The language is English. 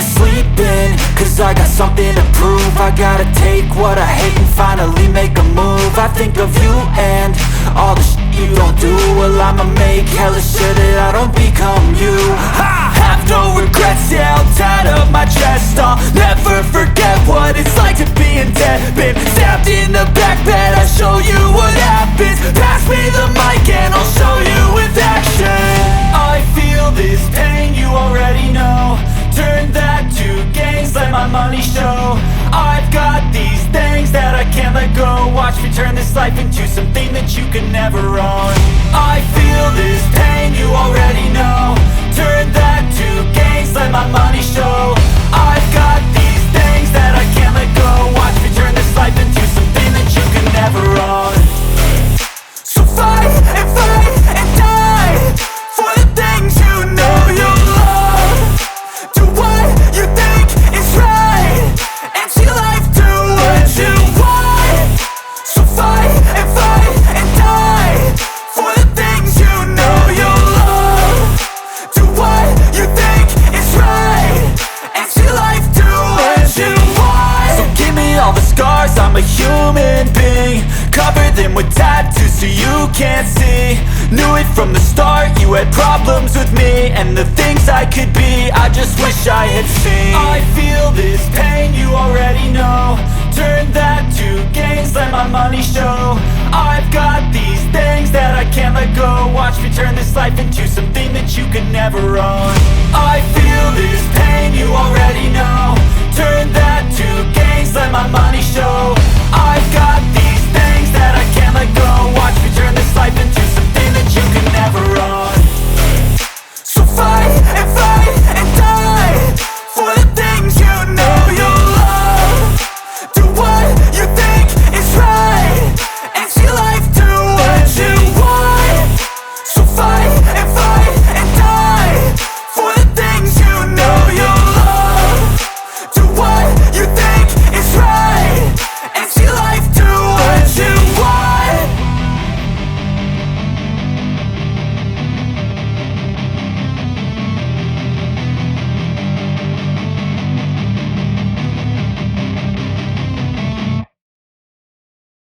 sleeping, cause I got something to prove. I gotta take what I hate and finally make a move. I think of you and all the shit you don't do. Well, I'ma make hella sure that I don't become you. I have no regrets, yeah, I'll tie up my chest. I'll never forget what it's like to be in debt. Been stabbed in the back bed, I'll show you what happens. Pass me the mic and I'll show you with action. I feel this pain, you already know. Turn that to gains, let my money show. I've got these things that I can't let go. Watch me turn this life into something that you can never own. I feel this pain, you already know. Turn that to gains, let my money show. I've got these things that I can't let go. Watch me turn this life into something that you can never own. So fight and die for the things you know you love. Do what you think is right and see life do what you want. So fight and die for the things you know you love. Do what you think is right and see life do what you want. So give me all the scars, I'm a human being. Cover them with tattoos so you can't see. Knew it from the start, you had problems with me and the things I could be, I just wish I had seen. I feel this pain, you already know. Turn that to gains, let my money show. I've got these things that I can't let go. Watch me turn this life into something that you can never own.